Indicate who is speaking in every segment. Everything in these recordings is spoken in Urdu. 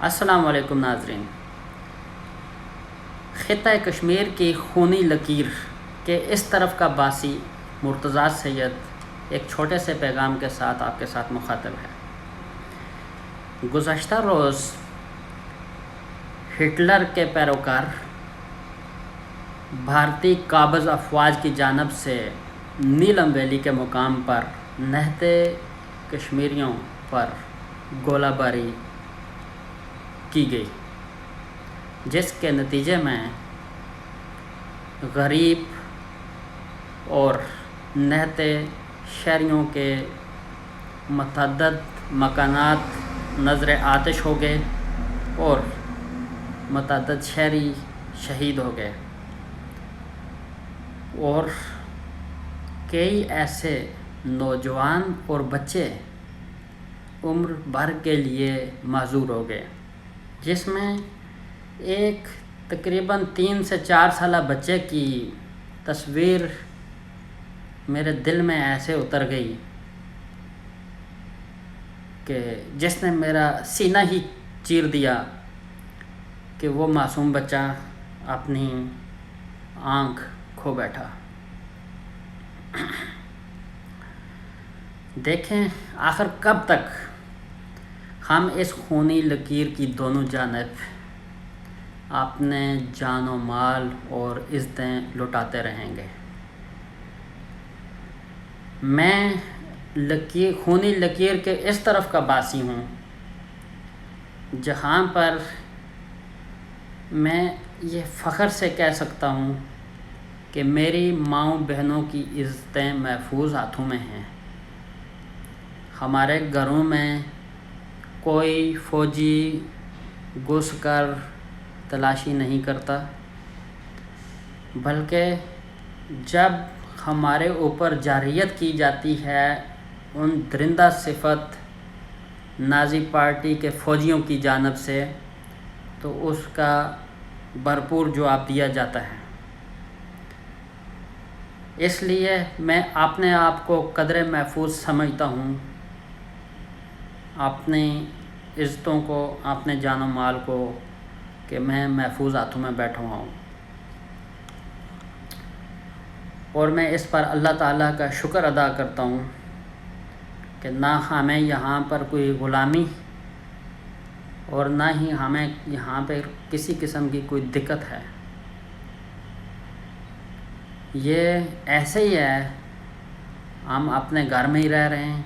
Speaker 1: السلام علیکم ناظرین۔ خطہ کشمیر کی خونی لکیر کے اس طرف کا باسی مرتضیٰ سید ایک چھوٹے سے پیغام کے ساتھ آپ کے ساتھ مخاطب ہے۔ گزشتہ روز ہٹلر کے پیروکار بھارتی قابض افواج کی جانب سے نیلم ویلی کے مقام پر نہتے کشمیریوں پر گولہ باری کی گئی، جس کے نتیجے میں غریب اور نہتے شہریوں کے متعدد مکانات نذر آتش ہو گئے اور متعدد شہری شہید ہو گئے، اور کئی ایسے نوجوان اور بچے عمر بھر کے لیے معذور ہو گئے، جس میں ایک تقریباً 3 سے 4 سالہ بچے کی تصویر میرے دل میں ایسے اتر گئی کہ جس نے میرا سینہ ہی چیر دیا کہ وہ معصوم بچہ اپنی آنکھ کھو بیٹھا۔ دیکھیں آخر کب تک ہم اس خونی لکیر کی دونوں جانب اپنے جان و مال اور عزتیں لٹاتے رہیں گے۔ میں خونی لکیر کے اس طرف کا باسی ہوں جہاں پر میں یہ فخر سے کہہ سکتا ہوں کہ میری ماؤں بہنوں کی عزتیں محفوظ ہاتھوں میں ہیں۔ ہمارے گھروں میں کوئی فوجی گھس کر تلاشی نہیں کرتا، بلکہ جب ہمارے اوپر جارحیت کی جاتی ہے ان درندہ صفت نازی پارٹی کے فوجیوں کی جانب سے، تو اس کا بھرپور جواب دیا جاتا ہے۔ اس لیے میں اپنے آپ کو قدر محفوظ سمجھتا ہوں، اپنی عزتوں کو، اپنے جان و مال کو، کہ میں محفوظ ہاتھوں میں بیٹھا ہوا ہوں، اور میں اس پر اللہ تعالیٰ کا شکر ادا کرتا ہوں کہ نہ ہمیں یہاں پر کوئی غلامی اور نہ ہی ہمیں یہاں پہ کسی قسم کی کوئی دقت ہے۔ یہ ایسے ہی ہے، ہم اپنے گھر میں ہی رہ رہے ہیں،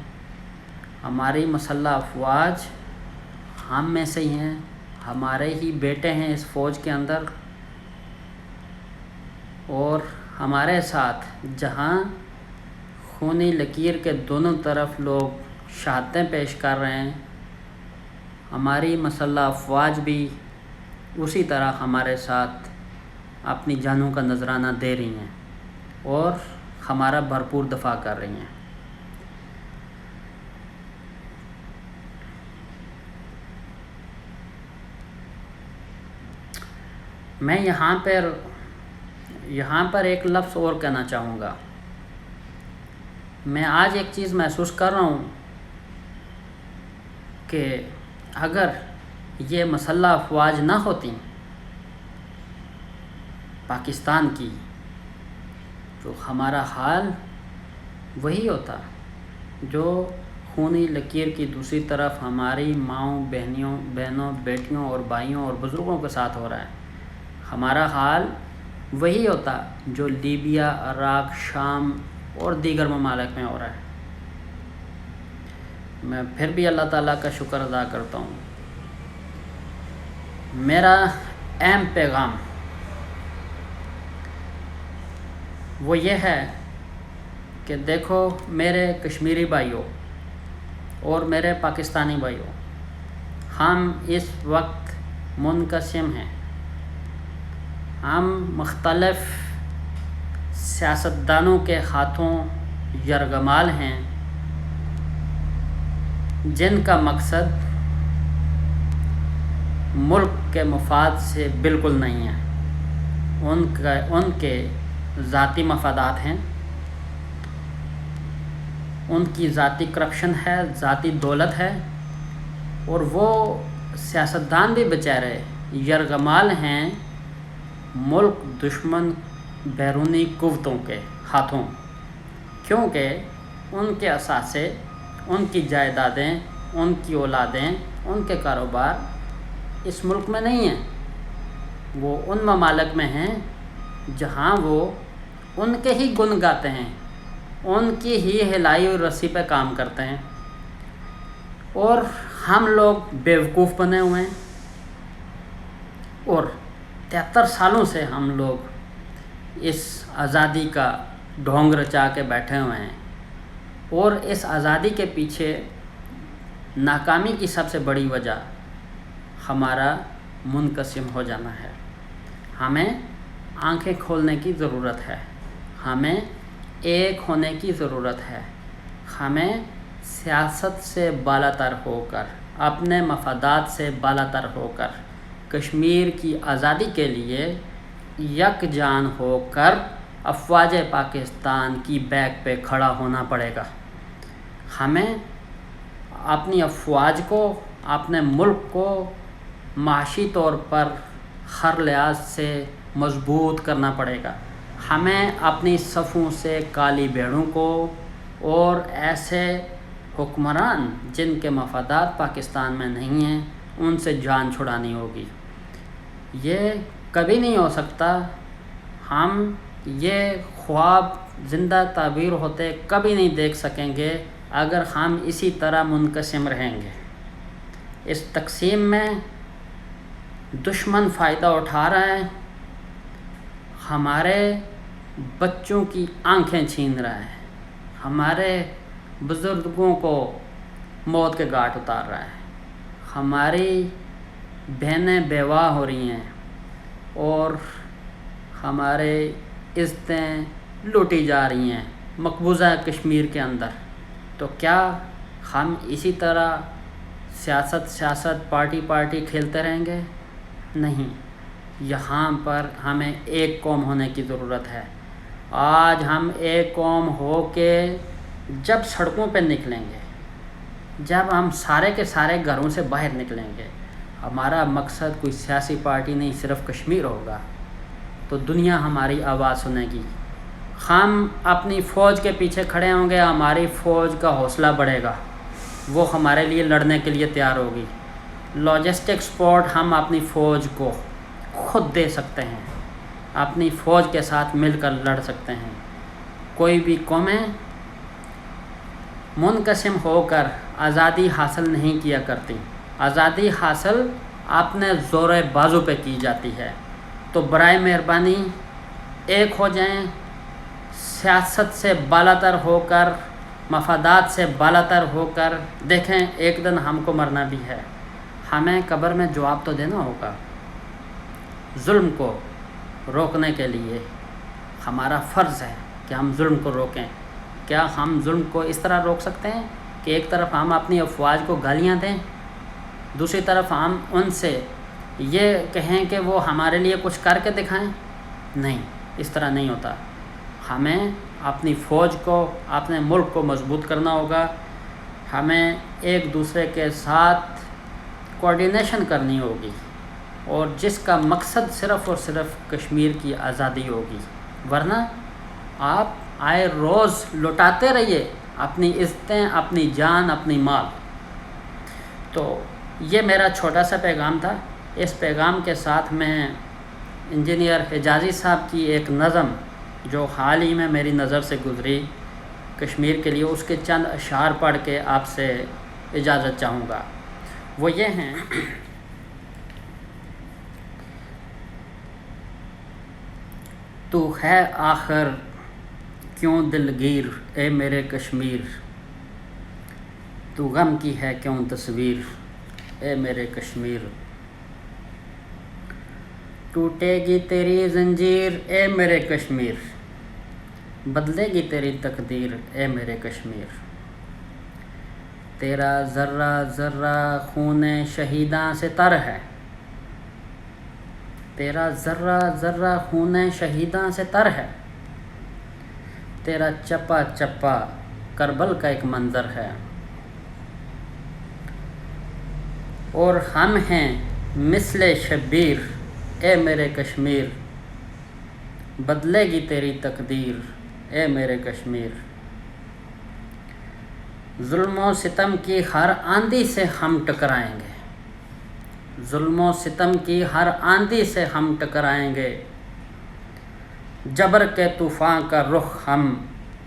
Speaker 1: ہماری مسلح افواج ہم میں سے ہی ہیں، ہمارے ہی بیٹے ہیں اس فوج کے اندر، اور ہمارے ساتھ جہاں خونی لکیر کے دونوں طرف لوگ شہادتیں پیش کر رہے ہیں، ہماری مسلح افواج بھی اسی طرح ہمارے ساتھ اپنی جانوں کا نذرانہ دے رہی ہیں اور ہمارا بھرپور دفاع کر رہی ہیں۔ میں یہاں پر ایک لفظ اور کہنا چاہوں گا۔ میں آج ایک چیز محسوس کر رہا ہوں کہ اگر یہ مسلح افواج نہ ہوتی پاکستان کی، تو ہمارا حال وہی ہوتا جو خونی لکیر کی دوسری طرف ہماری ماؤں بہنوں بیٹیوں اور بھائیوں اور بزرگوں کے ساتھ ہو رہا ہے۔ ہمارا حال وہی ہوتا جو لیبیا، عراق، شام اور دیگر ممالک میں ہو رہا ہے۔ میں پھر بھی اللہ تعالیٰ کا شکر ادا کرتا ہوں۔ میرا اہم پیغام وہ یہ ہے کہ دیکھو میرے کشمیری بھائیوں اور میرے پاکستانی بھائیوں، ہم اس وقت منقسم ہیں، ہم مختلف سیاستدانوں کے ہاتھوں یرغمال ہیں، جن کا مقصد ملک کے مفاد سے بالکل نہیں ہے، ان کے ذاتی مفادات ہیں، ان کی ذاتی کرپشن ہے، ذاتی دولت ہے، اور وہ سیاستدان بھی بیچارے یرغمال ہیں ملک دشمن بیرونی قوتوں کے ہاتھوں، کیونکہ ان کے اثاثے، ان کی جائیدادیں، ان کی اولادیں، ان کے کاروبار اس ملک میں نہیں ہیں، وہ ان ممالک میں ہیں جہاں وہ ان کے ہی گن گاتے ہیں، ان کی ہی ہلائی اور رسی پہ کام کرتے ہیں، اور ہم لوگ بیوقوف بنے ہوئے ہیں، اور 73 سالوں سے ہم لوگ اس آزادی کا ڈھونگ رچا کے بیٹھے ہوئے ہیں، اور اس آزادی کے پیچھے ناکامی کی سب سے بڑی وجہ ہمارا منقسم ہو جانا ہے۔ ہمیں آنکھیں کھولنے کی ضرورت ہے، ہمیں ایک ہونے کی ضرورت ہے، ہمیں سیاست سے بالا تر ہو کر، اپنے مفادات سے بالا تر ہو کر، کشمیر کی آزادی کے لیے یکجان ہو کر افواج پاکستان کی بیک پہ کھڑا ہونا پڑے گا۔ ہمیں اپنی افواج کو، اپنے ملک کو معاشی طور پر ہر لحاظ سے مضبوط کرنا پڑے گا۔ ہمیں اپنی صفوں سے کالی بھیڑوں کو اور ایسے حکمران جن کے مفادات پاکستان میں نہیں ہیں ان سے جان چھڑانی ہوگی۔ یہ کبھی نہیں ہو سکتا، ہم یہ خواب زندہ تعبیر ہوتے کبھی نہیں دیکھ سکیں گے اگر ہم اسی طرح منقسم رہیں گے۔ اس تقسیم میں دشمن فائدہ اٹھا رہا ہے، ہمارے بچوں کی آنکھیں چھین رہا ہے، ہمارے بزرگوں کو موت کے گھاٹ اتار رہا ہے، ہماری بہنیں بیوہ ہو رہی ہیں اور ہمارے عزتیں لوٹی جا رہی ہیں مقبوضہ کشمیر کے اندر۔ تو کیا ہم اسی طرح سیاست پارٹی کھیلتے رہیں گے؟ نہیں، یہاں پر ہمیں ایک قوم ہونے کی ضرورت ہے۔ آج ہم ایک قوم ہو کے جب سڑکوں پہ نکلیں گے، جب ہم سارے کے سارے گھروں سے باہر نکلیں گے، ہمارا مقصد کوئی سیاسی پارٹی نہیں، صرف کشمیر ہوگا، تو دنیا ہماری آواز سنے گی۔ ہم اپنی فوج کے پیچھے کھڑے ہوں گے، ہماری فوج کا حوصلہ بڑھے گا، وہ ہمارے لیے لڑنے کے لیے تیار ہوگی۔ لاجسٹک سپورٹ ہم اپنی فوج کو خود دے سکتے ہیں، اپنی فوج کے ساتھ مل کر لڑ سکتے ہیں۔ کوئی بھی قومیں منقسم ہو کر آزادی حاصل نہیں کیا کرتی، آزادی حاصل اپنے زور بازو پہ کی جاتی ہے۔ تو برائے مہربانی ایک ہو جائیں، سیاست سے بالا تر ہو کر، مفادات سے بالا تر ہو کر۔ دیکھیں ایک دن ہم کو مرنا بھی ہے، ہمیں قبر میں جواب تو دینا ہوگا۔ ظلم کو روکنے کے لیے ہمارا فرض ہے کہ ہم ظلم کو روکیں۔ کیا ہم ظلم کو اس طرح روک سکتے ہیں کہ ایک طرف ہم اپنی افواج کو گالیاں دیں، دوسری طرف ہم ان سے یہ کہیں کہ وہ ہمارے لیے کچھ کر کے دکھائیں؟ نہیں، اس طرح نہیں ہوتا۔ ہمیں اپنی فوج کو، اپنے ملک کو مضبوط کرنا ہوگا، ہمیں ایک دوسرے کے ساتھ کوارڈینیشن کرنی ہوگی، اور جس کا مقصد صرف اور صرف کشمیر کی آزادی ہوگی۔ ورنہ آپ آئے روز لوٹاتے رہیے اپنی عزتیں، اپنی جان، اپنی مال۔ تو یہ میرا چھوٹا سا پیغام تھا۔ اس پیغام کے ساتھ میں انجینئر حجازی صاحب کی ایک نظم جو حال ہی میں میری نظر سے گزری کشمیر کے لیے، اس کے چند اشعار پڑھ کے آپ سے اجازت چاہوں گا۔ وہ یہ ہیں: تو ہے آخر کیوں دلگیر اے میرے کشمیر، تو غم کی ہے کیوں تصویر اے میرے کشمیر، ٹوٹے گی تیری زنجیر اے میرے کشمیر، بدلے گی تیری تقدیر اے میرے کشمیر، تیرا ذرہ ذرہ خون شہیداں سے تر ہے، تیرا ذرہ ذرہ خون شہیداں سے تر ہے، تیرا چپا چپا کربل کا ایک منظر ہے، اور ہم ہیں مثل شبیر، اے میرے کشمیر، بدلے گی تیری تقدیر، اے میرے کشمیر۔ ظلم و ستم کی ہر آندھی سے ہم ٹکرائیں گے، ظلم و ستم کی ہر آندھی سے ہم ٹکرائیں گے، جبر کے طوفان کا رخ ہم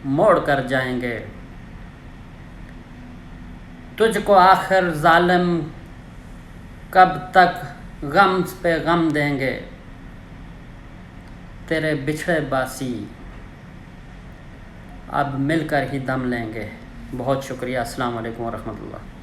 Speaker 1: موڑ کر جائیں گے۔ تجھ کو آخر ظالم کب تک غم پہ غم دیں گے، تیرے بچھڑے باسی اب مل کر ہی دم لیں گے۔ بہت شکریہ۔ السلام علیکم ورحمۃ اللہ۔